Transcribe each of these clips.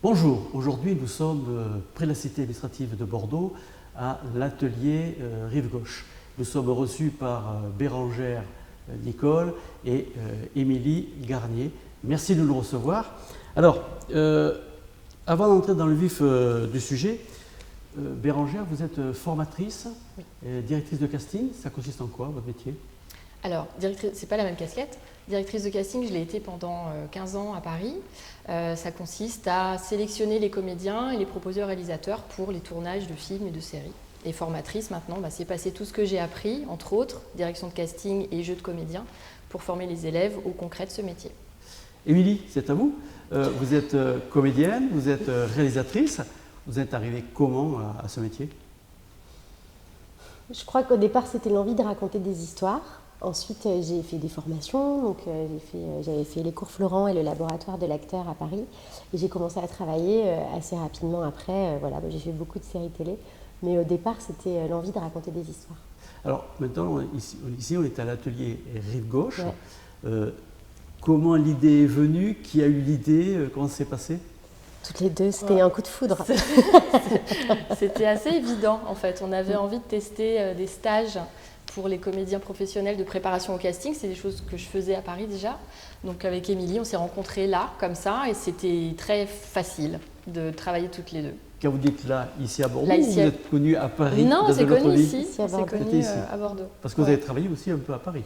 Bonjour, aujourd'hui nous sommes près de la cité administrative de Bordeaux à l'atelier Rive Gauche. Nous sommes reçus par Bérangère Nicole et Émilie Garnier. Merci de nous recevoir. Alors, avant d'entrer dans le vif du sujet, Bérangère, vous êtes formatrice, directrice de casting. Ça consiste en quoi, votre métier? Alors, directrice, c'est pas la même casquette. Directrice de casting, je l'ai été pendant 15 ans à Paris. Ça consiste à sélectionner les comédiens et les proposer aux réalisateurs pour les tournages de films et de séries. Et formatrice, maintenant, c'est passer tout ce que j'ai appris, entre autres, direction de casting et jeu de comédien, pour former les élèves au concret de ce métier. Émilie, c'est à vous. Vous êtes comédienne, vous êtes réalisatrice. Vous êtes arrivée comment à ce métier? Je crois qu'au départ, c'était l'envie de raconter des histoires. Ensuite, j'ai fait des formations, donc j'avais fait les cours Florent et le laboratoire de l'acteur à Paris. Et j'ai commencé à travailler assez rapidement après. J'ai fait beaucoup de séries télé. Mais au départ, c'était l'envie de raconter des histoires. Alors maintenant, ici on est à l'atelier Rive Gauche. Ouais. Comment l'idée est venue? Qui a eu l'idée? Comment ça s'est passé? Toutes les deux, c'était un coup de foudre. C'était assez évident, en fait. On avait envie de tester des stages pour les comédiens professionnels de préparation au casting. C'est des choses que je faisais à Paris déjà. Donc avec Émilie, on s'est rencontrés là, comme ça, et c'était très facile de travailler toutes les deux. Quand vous dites là, ici à Bordeaux, là, ou vous êtes connu à Paris? Non, c'est connu ici, c'est connu à Bordeaux. Parce que vous avez travaillé aussi un peu à Paris.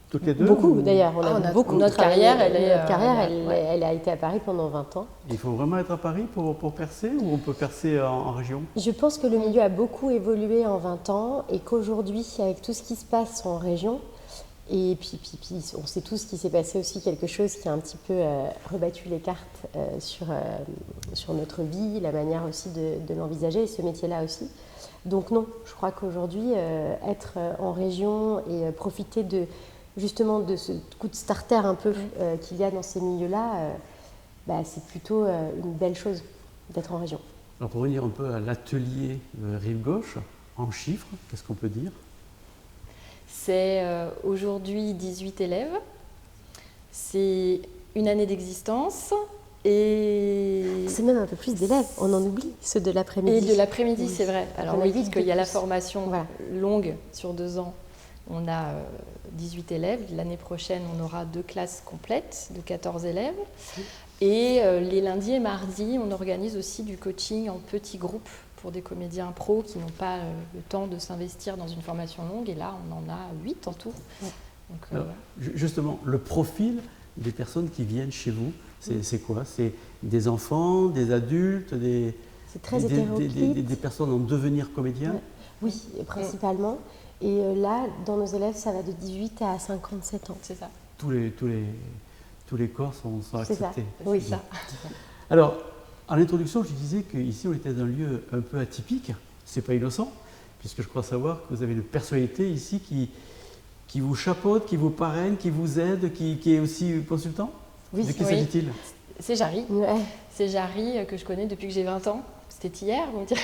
Toutes les deux? Beaucoup d'ailleurs, on a beaucoup. Notre carrière, elle a été à Paris pendant 20 ans. Il faut vraiment être à Paris pour percer, ou on peut percer en région? Je pense que le milieu a beaucoup évolué en 20 ans et qu'aujourd'hui, avec tout ce qui se passe en région, et puis on sait tous qu'il s'est passé aussi quelque chose qui a un petit peu rebattu les cartes sur notre vie, la manière aussi de l'envisager, et ce métier-là aussi. Donc non, je crois qu'aujourd'hui, être en région et profiter justement de ce coup de starter un peu qu'il y a dans ces milieux-là, c'est plutôt une belle chose d'être en région. Alors pour revenir un peu à l'atelier Rive Gauche, en chiffres, qu'est-ce qu'on peut dire? C'est aujourd'hui 18 élèves, c'est une année d'existence et... C'est même un peu plus d'élèves, on en oublie, ceux de l'après-midi. Et de l'après-midi, c'est vrai. Alors oui, parce qu'il y a la formation longue sur 2 ans. On a 18 élèves. L'année prochaine, on aura 2 classes complètes de 14 élèves. Et les lundis et mardis, on organise aussi du coaching en petits groupes pour des comédiens pros qui n'ont pas le temps de s'investir dans une formation longue. Et là, on en a 8 en tout. Donc, alors, justement, le profil des personnes qui viennent chez vous, c'est quoi? C'est des enfants, des adultes, c'est très hétéroclite. Des personnes en devenir comédiens? Oui, principalement. Et là, dans nos élèves, ça va de 18 à 57 ans. C'est ça. Tous les corps sont acceptés. Ça. Oui, ça. Alors, en introduction, je disais qu'ici, on était dans un lieu un peu atypique. C'est pas innocent, puisque je crois savoir que vous avez une personnalité ici qui vous chapeaute, qui vous parraine, qui vous aide, qui est aussi consultant. Oui. De qui s'agit-il? C'est Jarry. Ouais. C'est Jarry que je connais depuis que j'ai 20 ans. C'était hier, vous me direz.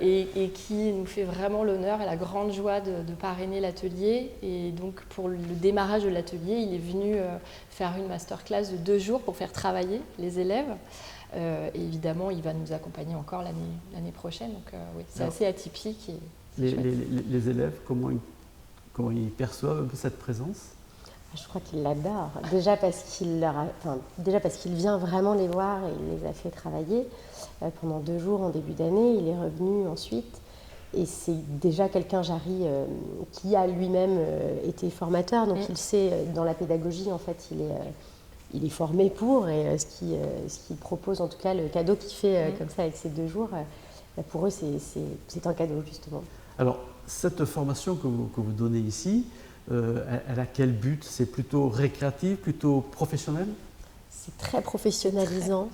Et qui nous fait vraiment l'honneur et la grande joie de parrainer l'atelier. Et donc, pour le démarrage de l'atelier, il est venu faire une masterclass de 2 jours pour faire travailler les élèves. Et évidemment, il va nous accompagner encore l'année prochaine. Donc, oui, c'est assez atypique. Et les élèves, comment ils perçoivent un peu cette présence? Je crois qu'il l'adore. Déjà parce qu'il vient vraiment les voir et il les a fait travailler pendant 2 jours en début d'année. Il est revenu ensuite. Et c'est déjà quelqu'un, Jarry, qui a lui-même été formateur. Donc il sait, dans la pédagogie, en fait, il est formé pour. Et ce qu'il propose, en tout cas, le cadeau qu'il fait comme ça avec ces 2 jours, pour eux, c'est un cadeau, justement. Alors, cette formation que vous donnez ici, elle a quel but? C'est plutôt récréatif, plutôt professionnel? C'est très professionnalisant.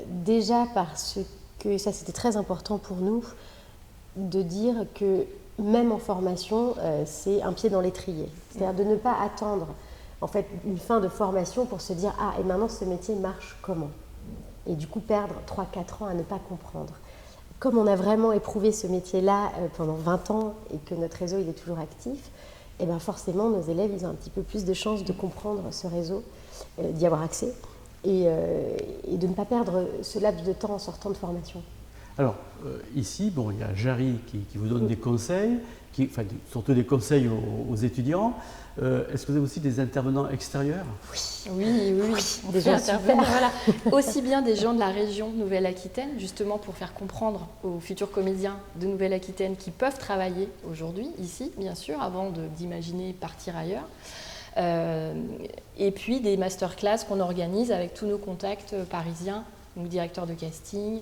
Déjà parce que, ça c'était très important pour nous, de dire que même en formation, c'est un pied dans l'étrier. C'est-à-dire de ne pas attendre en fait, une fin de formation pour se dire « Ah, et maintenant ce métier marche comment ?» Et du coup perdre 3-4 ans à ne pas comprendre. Comme on a vraiment éprouvé ce métier-là pendant 20 ans et que notre réseau il est toujours actif, et bien forcément nos élèves ils ont un petit peu plus de chances de comprendre ce réseau, d'y avoir accès et de ne pas perdre ce laps de temps en sortant de formation. Alors, ici, bon, il y a Jarry qui vous donne des conseils, surtout des conseils aux étudiants. Est-ce que vous avez aussi des intervenants extérieurs? Oui. Des gens intervenants, voilà. Aussi bien des gens de la région Nouvelle-Aquitaine, justement pour faire comprendre aux futurs comédiens de Nouvelle-Aquitaine qui peuvent travailler aujourd'hui, ici, bien sûr, avant d'imaginer partir ailleurs. Et puis des masterclass qu'on organise avec tous nos contacts parisiens, donc directeurs de casting,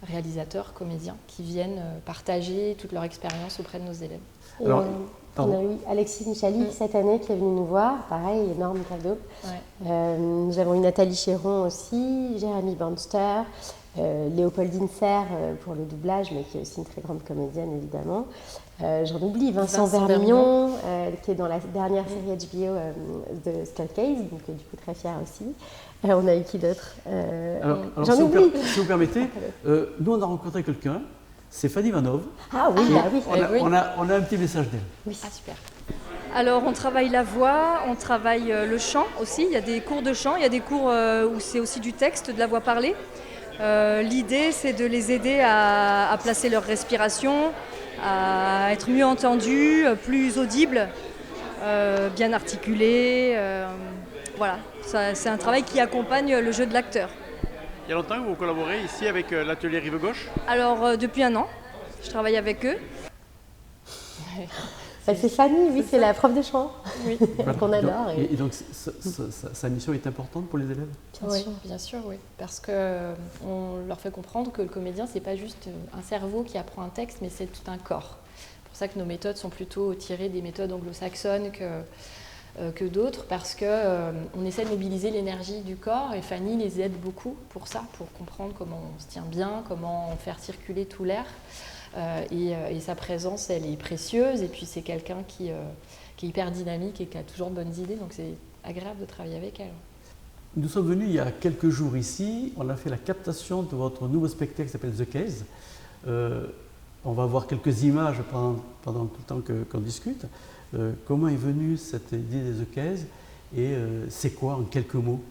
réalisateurs, comédiens, qui viennent partager toute leur expérience auprès de nos élèves. Alors, on a eu Alexis Michali cette année qui est venu nous voir, pareil, énorme cadeau. Ouais. Nous avons eu Nathalie Chéron aussi, Jérémy Banster, Léopoldine Serre pour le doublage, mais qui est aussi une très grande comédienne évidemment. J'en oublie, Vincent Vermillon, qui est dans la dernière série HBO de Skullcase, donc du coup très fière aussi. On a eu qui d'autre? J'en oublie. Si vous permettez, nous on a rencontré quelqu'un, c'est Fanny Vanov. Ah oui, oui. On a un petit message d'elle. Oui. Ah super. Alors on travaille la voix, on travaille le chant aussi, il y a des cours de chant, il y a des cours où c'est aussi du texte, de la voix parlée. L'idée c'est de les aider à placer leur respiration, à être mieux entendus, plus audibles, bien articulés. Voilà, c'est un travail qui accompagne le jeu de l'acteur. Il y a longtemps que vous collaborez ici avec l'atelier Rive Gauche? Alors depuis 1 an, je travaille avec eux. C'est Fanny, oui, c'est la prof de chant qu'on adore. Et donc sa mission est importante pour les élèves? Bien sûr, oui. Parce qu'on leur fait comprendre que le comédien, c'est pas juste un cerveau qui apprend un texte, mais c'est tout un corps. C'est pour ça que nos méthodes sont plutôt tirées des méthodes anglo-saxonnes que d'autres, parce qu'on essaie de mobiliser l'énergie du corps, et Fanny les aide beaucoup pour ça, pour comprendre comment on se tient bien, comment faire circuler tout l'air. Et sa présence, elle est précieuse, et puis c'est quelqu'un qui est hyper dynamique et qui a toujours de bonnes idées, donc c'est agréable de travailler avec elle. Nous sommes venus il y a quelques jours ici, on a fait la captation de votre nouveau spectacle qui s'appelle The Case. On va voir quelques images pendant tout le temps qu'on discute. Comment est venue cette idée de The Case et c'est quoi en quelques mots?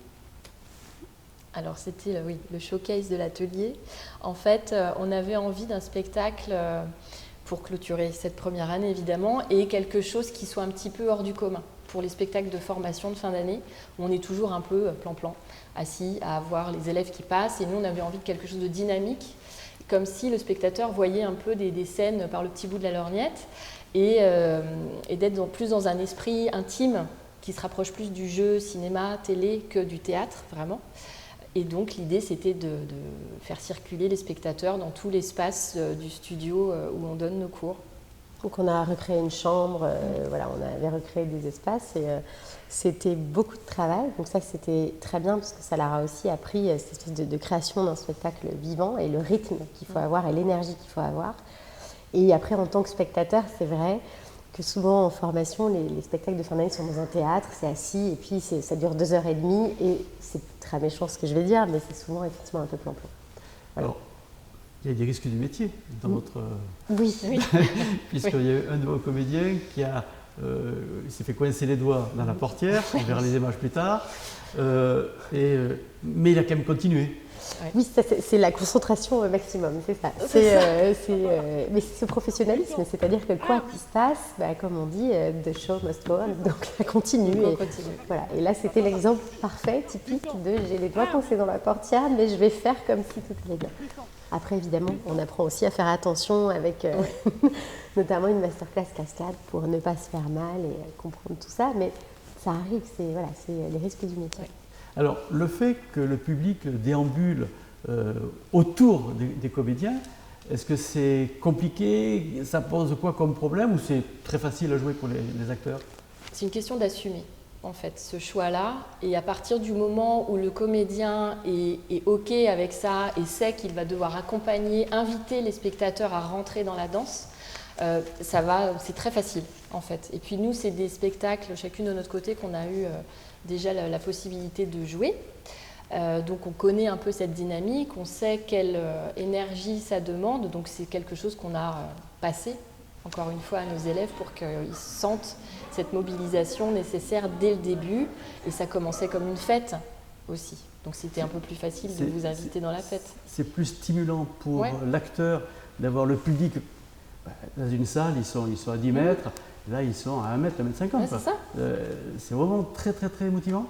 Alors c'était le showcase de l'atelier. En fait, on avait envie d'un spectacle pour clôturer cette première année évidemment, et quelque chose qui soit un petit peu hors du commun pour les spectacles de formation de fin d'année, où on est toujours un peu plan-plan, assis à voir les élèves qui passent, et nous on avait envie de quelque chose de dynamique, comme si le spectateur voyait un peu des scènes par le petit bout de la lorgnette, et d'être plus dans un esprit intime qui se rapproche plus du jeu, cinéma, télé que du théâtre vraiment. Et donc l'idée c'était de faire circuler les spectateurs dans tout l'espace du studio où on donne nos cours. Donc on a recréé une chambre, voilà, on avait recréé des espaces et c'était beaucoup de travail. Donc ça c'était très bien parce que ça leur a aussi appris cette espèce de création d'un spectacle vivant et le rythme qu'il faut avoir et l'énergie qu'il faut avoir. Et après en tant que spectateur, c'est vrai que souvent en formation, les spectacles de fin d'année sont dans un théâtre, c'est assis et puis ça dure 2h30 et c'est très méchant ce que je vais dire, mais c'est souvent effectivement un peu plan-plan. Voilà. Alors, il y a des risques du métier dans votre... Oui. Puisqu'il y a eu un de vos comédiens qui il s'est fait coincer les doigts dans la portière, on verra les images plus tard, mais il a quand même continué. Oui, c'est la concentration maximum, c'est ça. Mais c'est ce professionnalisme, c'est-à-dire que quoi qu'il se passe, comme on dit, the show must go on, donc ça continue. Voilà. Et là, c'était l'exemple parfait, typique de j'ai les doigts coincés dans la portière, mais je vais faire comme si tout allait bien. Après, évidemment, on apprend aussi à faire attention avec notamment une masterclass cascade pour ne pas se faire mal et comprendre tout ça, mais ça arrive, c'est les risques du métier. Alors, le fait que le public déambule autour des comédiens, est-ce que c'est compliqué? Ça pose quoi comme problème ou c'est très facile à jouer pour les acteurs? C'est une question d'assumer, en fait, ce choix-là. Et à partir du moment où le comédien est OK avec ça et sait qu'il va devoir accompagner, inviter les spectateurs à rentrer dans la danse, c'est très facile, en fait. Et puis nous, c'est des spectacles, chacune de notre côté, qu'on a eu déjà la possibilité de jouer. Donc on connaît un peu cette dynamique, on sait quelle énergie ça demande, donc c'est quelque chose qu'on a passé encore une fois à nos élèves pour qu'ils sentent cette mobilisation nécessaire dès le début, et ça commençait comme une fête aussi. Donc c'était un peu plus facile de vous inviter dans la fête. C'est plus stimulant pour l'acteur d'avoir le public. Dans une salle, ils sont à 10 mètres, là ils sont à 1 mètre, 1 mètre 50. Ouais, c'est ça. C'est vraiment très très très motivant.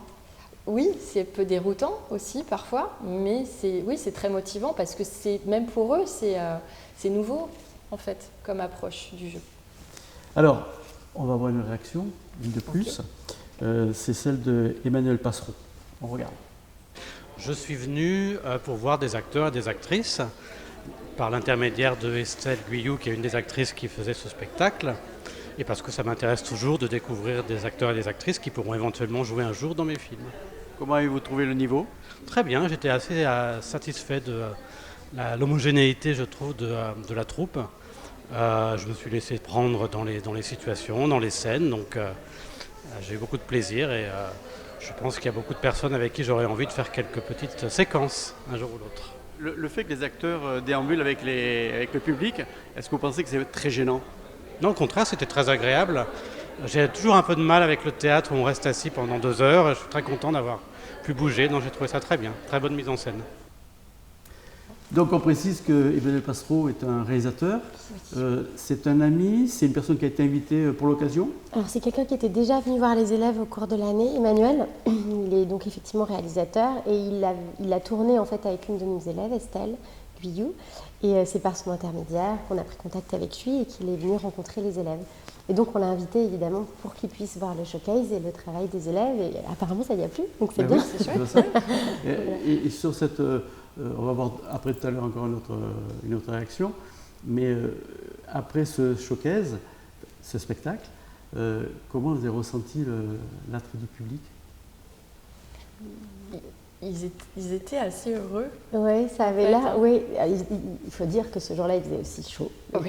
Oui, c'est un peu déroutant aussi parfois, mais c'est très motivant parce que même pour eux, c'est nouveau en fait comme approche du jeu. Alors, on va avoir une réaction, une de plus. C'est celle de Emmanuel Passeron. On regarde. Je suis venu pour voir des acteurs et des actrices par l'intermédiaire de Estelle Guyou, qui est une des actrices qui faisait ce spectacle, et parce que ça m'intéresse toujours de découvrir des acteurs et des actrices qui pourront éventuellement jouer un jour dans mes films. Comment avez-vous trouvé le niveau? Très bien, j'étais assez satisfait de l'homogénéité, je trouve, de la troupe. Je me suis laissé prendre dans les situations, dans les scènes, donc j'ai eu beaucoup de plaisir et je pense qu'il y a beaucoup de personnes avec qui j'aurais envie de faire quelques petites séquences un jour ou l'autre. Le fait que les acteurs déambulent avec le public, est-ce que vous pensez que c'est très gênant? Non, au contraire, c'était très agréable. J'ai toujours un peu de mal avec le théâtre où on reste assis pendant 2 heures. Je suis très content d'avoir pu bouger, donc j'ai trouvé ça très bien. Très bonne mise en scène. Donc on précise que Emmanuel Passeron est un réalisateur. C'est un ami, c'est une personne qui a été invitée pour l'occasion. Alors c'est quelqu'un qui était déjà venu voir les élèves au cours de l'année, Emmanuel. Il est donc effectivement réalisateur et il a tourné en fait avec une de nos élèves, Estelle Guyou. Et c'est par son intermédiaire qu'on a pris contact avec lui et qu'il est venu rencontrer les élèves. Et donc on l'a invité évidemment pour qu'il puisse voir le showcase et le travail des élèves. Et apparemment ça y a plu, donc c'est bien. Oui, c'est chouette. Et sur cette... on va voir après tout à l'heure encore une autre réaction, mais après ce showcase, ce spectacle, comment vous avez ressenti l'attrait du public? Ils étaient assez heureux. Oui, ça avait l'air. Oui, il faut dire que ce jour-là, il faisait aussi chaud. Donc,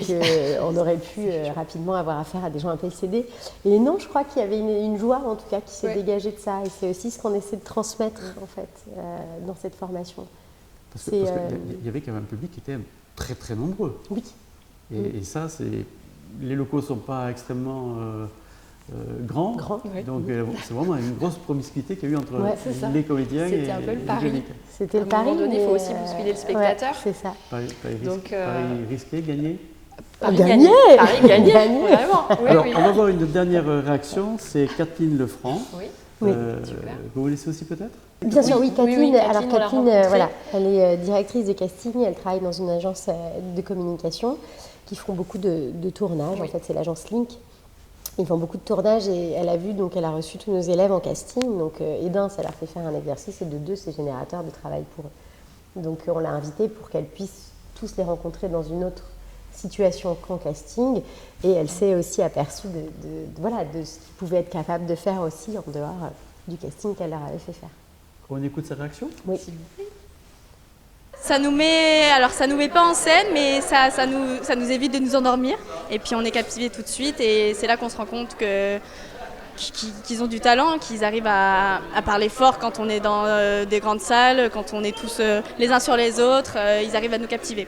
on aurait pu rapidement avoir affaire à des gens un peu excédés. Et non, je crois qu'il y avait une joie, en tout cas, qui s'est dégagée de ça. Et c'est aussi ce qu'on essaie de transmettre, en fait, dans cette formation. Parce qu'il y avait quand même un public qui était très très nombreux. Oui. Et ça, les locaux ne sont pas extrêmement grands. Oui. Donc c'est vraiment une grosse promiscuité qu'il y a eu entre les comédiens et le public. C'était le À un pari. moment donné, il faut aussi bousculer le spectateur. C'est ça. Paris risqué, gagné. Paris gagné. Vraiment. Oui, Alors, on va voir une dernière réaction, c'est Kathleen Lefranc. Oui. Vous vous laissez aussi peut-être? Bien sûr, oui, Kathleen. Alors Kathleen, elle est directrice de casting, elle travaille dans une agence de communication qui font beaucoup de tournages. En fait, c'est l'agence Link. Ils font beaucoup de tournages et elle a reçu tous nos élèves en casting. Donc, et d'un, ça leur fait faire un exercice et de deux, c'est générateur de travail pour eux. Donc, on l'a invitée pour qu'elle puisse tous les rencontrer dans une autre situation qu'en casting. Et elle s'est aussi aperçue de ce qu'ils pouvaient être capables de faire aussi en dehors du casting qu'elle leur avait fait faire. On écoute sa réaction? Oui. Ça nous met pas en scène, mais ça nous évite de nous endormir. Et puis on est captivé tout de suite et c'est là qu'on se rend compte qu'ils ont du talent, qu'ils arrivent à parler fort quand on est dans des grandes salles, quand on est tous les uns sur les autres, ils arrivent à nous captiver.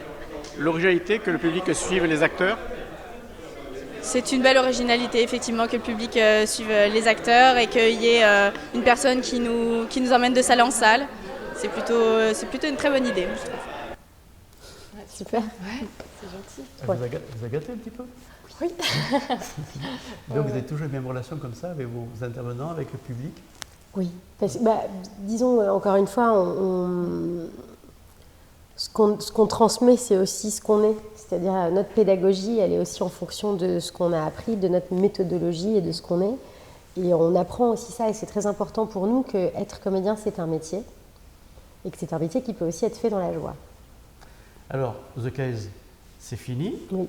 L'originalité que le public suive les acteurs? C'est une belle originalité, effectivement, que le public suive les acteurs et qu'il y ait une personne qui nous emmène de salle en salle. C'est plutôt une très bonne idée, je trouve. Super. Ouais, c'est gentil. Elle vous a gâté un petit peu? Oui. Donc vous avez toujours une même relation comme ça avec vos intervenants, avec le public? Oui. Parce que, disons, encore une fois, ce qu'on transmet, c'est aussi ce qu'on est. C'est-à-dire notre pédagogie, elle est aussi en fonction de ce qu'on a appris, de notre méthodologie et de ce qu'on est. Et on apprend aussi ça, et c'est très important pour nous qu'être comédien, c'est un métier. Et que c'est un métier qui peut aussi être fait dans la joie. Alors, The Case, c'est fini. Oui.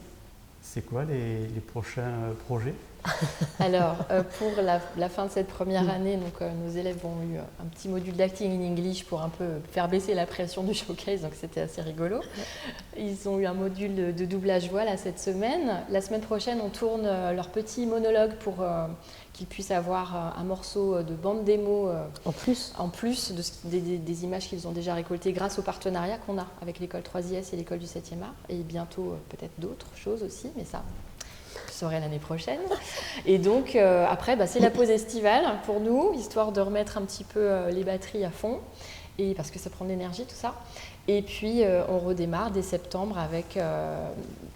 C'est quoi les prochains projets? Alors, pour la fin de cette première année, donc, nos élèves ont eu un petit module d'acting in English pour un peu faire baisser la pression du showcase, donc c'était assez rigolo. Ils ont eu un module de doublage voix là, cette semaine. La semaine prochaine, on tourne leur petit monologue pour qu'ils puissent avoir un morceau de bande démo en plus des images qu'ils ont déjà récoltées grâce au partenariat qu'on a avec l'école 3IS et l'école du 7e art, et bientôt peut-être d'autres choses aussi, mais ça, je saurai l'année prochaine. Et donc après, c'est la pause estivale pour nous, histoire de remettre un petit peu les batteries à fond. et parce que ça prend de l'énergie tout ça. Et puis on redémarre dès septembre avec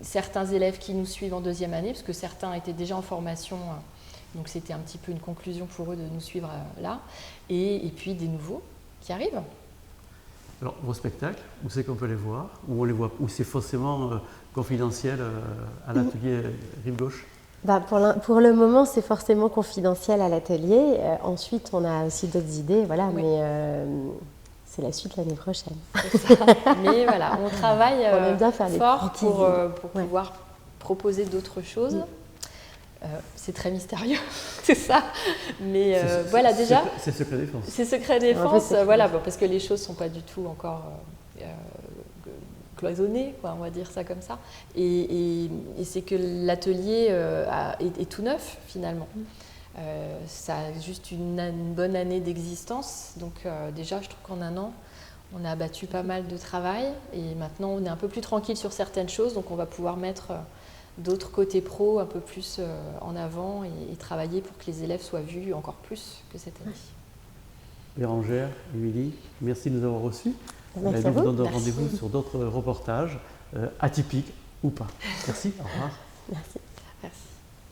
certains élèves qui nous suivent en deuxième année, parce que certains étaient déjà en formation, donc c'était un petit peu une conclusion pour eux de nous suivre là, et puis des nouveaux qui arrivent. Alors, vos spectacles, où c'est qu'on peut les voir? Où on les voit? Ou c'est forcément confidentiel à l'atelier Rive Gauche? Pour le moment, c'est forcément confidentiel à l'atelier. Ensuite, on a aussi d'autres idées, voilà, oui. Mais c'est la suite l'année prochaine. Mais voilà, on travaille on aime bien faire fort pour pouvoir proposer d'autres choses. C'est très mystérieux, c'est ça. Mais voilà, déjà. C'est secret défense. C'est secret défense, voilà, parce que les choses ne sont pas du tout encore cloisonnées, quoi, on va dire ça comme ça. Et c'est que l'atelier est tout neuf, finalement. Ça a juste une bonne année d'existence. Donc, déjà, je trouve qu'en un an, on a abattu pas mal de travail. Et maintenant, on est un peu plus tranquille sur certaines choses. Donc, on va pouvoir mettre d'autres côtés pro un peu plus en avant et travailler pour que les élèves soient vus encore plus que cette année. Bérangère, Émilie, merci de nous avoir reçus. Merci à vous. Nous donne rendez-vous sur d'autres reportages, atypiques ou pas. Merci, au revoir. Merci. Merci.